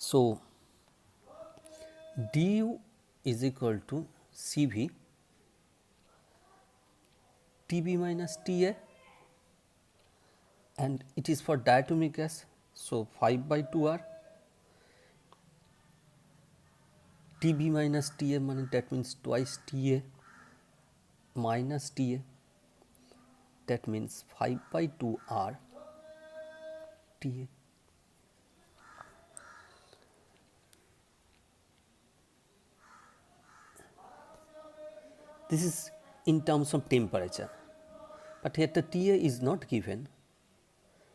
So du is equal to Cv Tb minus Ta, and it is for diatomic gas. So 5 by 2 r Tb minus Ta, that means twice Ta minus Ta, that means 5 by 2 r Ta. This is in terms of temperature, but here the Ta is not given.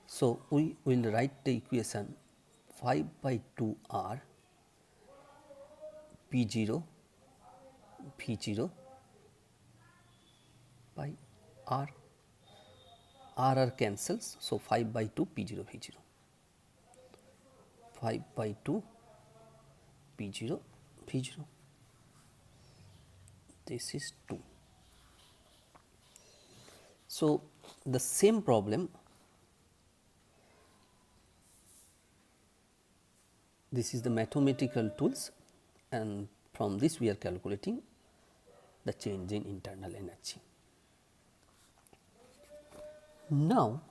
So we will write the equation 5 by 2 r P0 V0 by r. R cancels, so 5 by 2 P0 V0. 5 by 2 P0 V0. This is 2. So the same problem, this is the mathematical tools, and from this we are calculating the change in internal energy. Now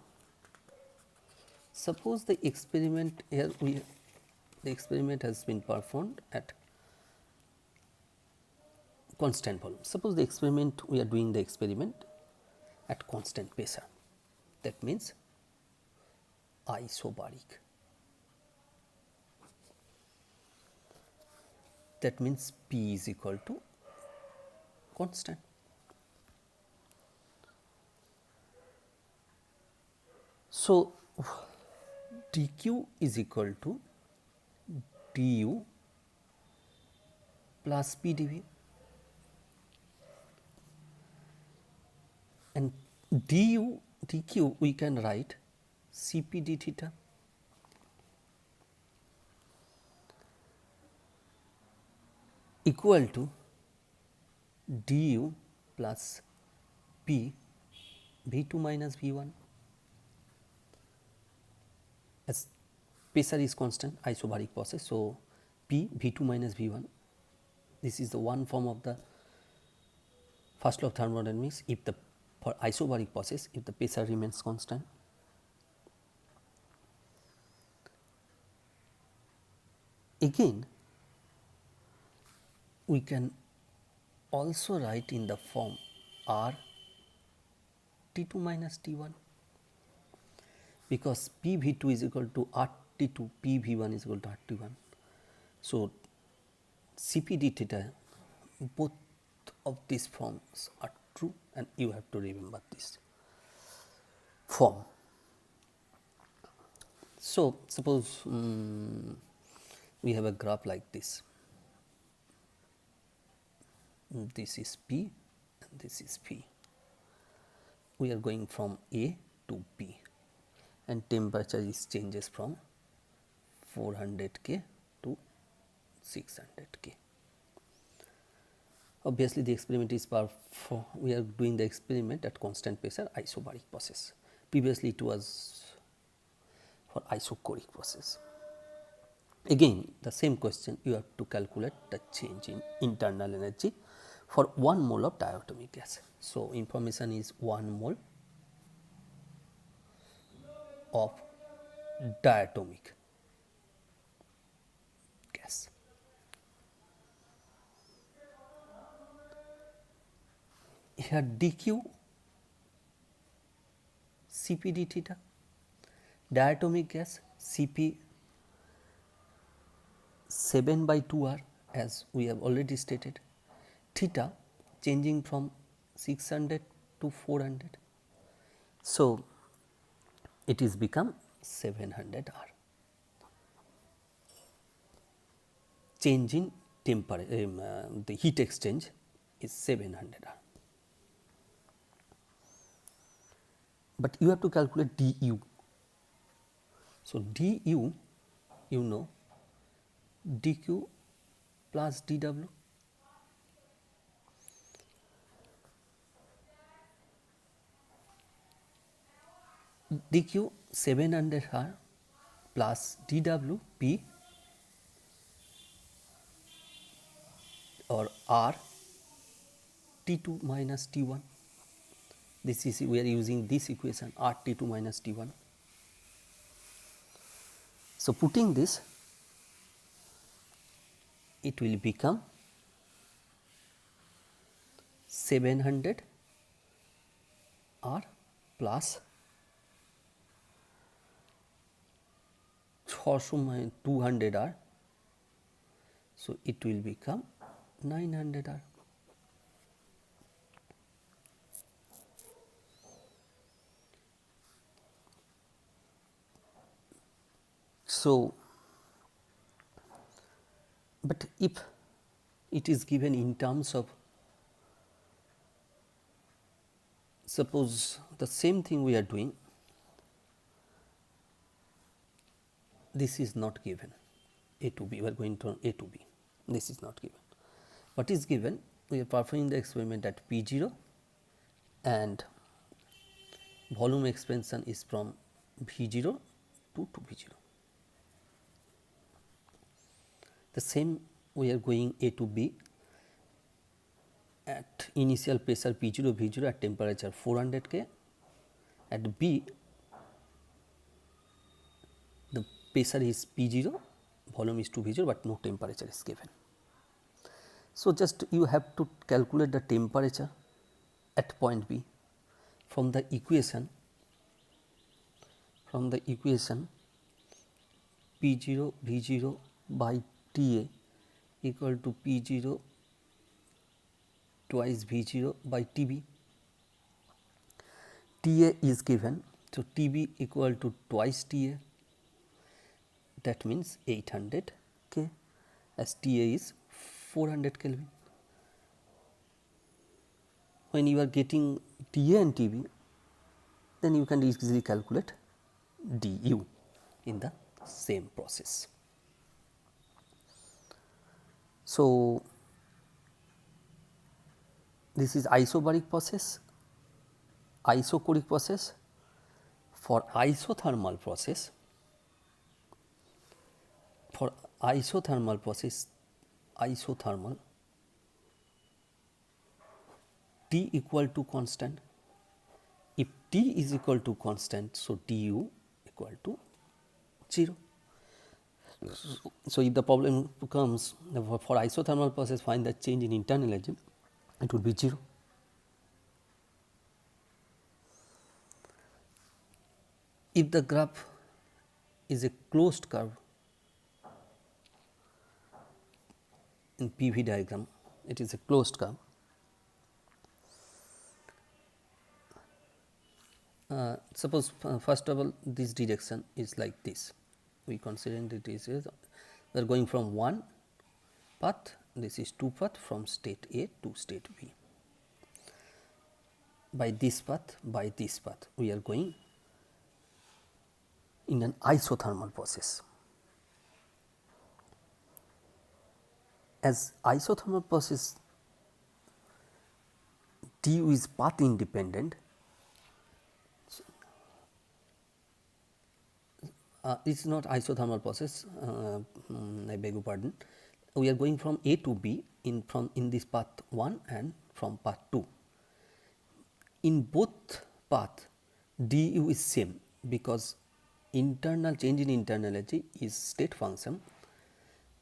suppose the experiment here the experiment has been performed at constant volume. Suppose the experiment we are doing the experiment at constant pressure, that means isobaric, that means P is equal to constant. So dq is equal to du plus P dV, and du dq we can write Cp d theta equal to du plus P V2 minus V1, as pressure is constant, isobaric process. So P V2 minus V1, this is the one form of the first law of thermodynamics. If the for isobaric process, if the pressure remains constant, again we can also write in the form R T2 minus T1, because P V2 is equal to R T2, P V1 is equal to R T1. So Cp d theta, both of these forms are true, and you have to remember this form. So suppose we have a graph like this. This is P and this is P. We are going from A to B, and temperature is changes from 400 K to 600 K. Obviously, the experiment is we are doing the experiment at constant pressure, isobaric process. Previously, it was for isochoric process. Again, the same question, you have to calculate the change in internal energy for 1 mole of diatomic gas. So information is 1 mole of diatomic gas. Here dq Cp d theta, diatomic gas Cp 7 by 2 r, as we have already stated, theta changing from 600 to 400. So it is become 700 r. Change in temperature, the heat exchange is 700 r. But you have to calculate du. So du, you know, dq plus dw. dq 700 r plus dw P or R T2 minus T1. This is, we are using this equation R T2 minus T1. So, putting this, it will become 700 R plus 200 R. So, it will become 900 R. So, but if it is given in terms of, suppose the same thing we are doing, this is not given A to B, we are going to A to B, this is not given. What is given? We are performing the experiment at P0 and volume expansion is from V0 to 2V0. The same, we are going A to B at initial pressure P0 V0 at temperature 400 K. At B, the pressure is P0, volume is 2V0, but no temperature is given. So, just you have to calculate the temperature at point B from the equation, P0 V0 by TA equal to P0 twice V0 by TB. TA is given, so TB equal to twice TA, that means 800 K, as TA is 400 Kelvin. When you are getting TA and TB, then you can easily calculate du in the same process. So, this is isobaric process, isochoric process. For isothermal process, isothermal T equal to constant. If T is equal to constant, so du equal to 0. So, if the problem comes for isothermal process, find the change in internal energy, it would be 0. If the graph is a closed curve in PV diagram, it is a closed curve. Suppose first of all, this direction is like this. We consider that this is, we are going from one path, this is two path from state A to state B. By this path, we are going in an isothermal process. As isothermal process, du is path independent. It is not isothermal process, I beg your pardon. We are going from A to B in this path 1 and from path 2. In both path, du is same, because internal change in internal energy is state function.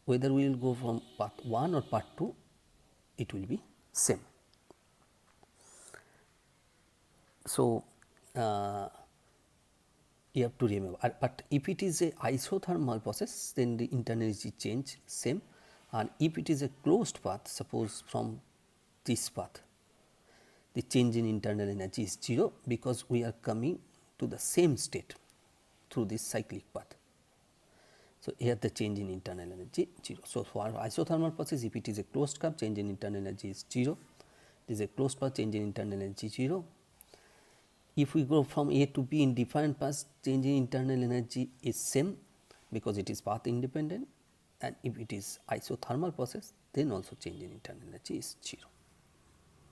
Whether we will go from path 1 or path 2, it will be same. So, you have to remember, but if it is a isothermal process, then the internal energy change same, and if it is a closed path, suppose from this path, the change in internal energy is 0, because we are coming to the same state through this cyclic path. So, here the change in internal energy 0. So, for isothermal process, if it is a closed curve, change in internal energy is 0. It is a closed path, change in internal energy 0. If we go from A to B in different paths, change in internal energy is same, because it is path independent, and if it is isothermal process, then also change in internal energy is 0.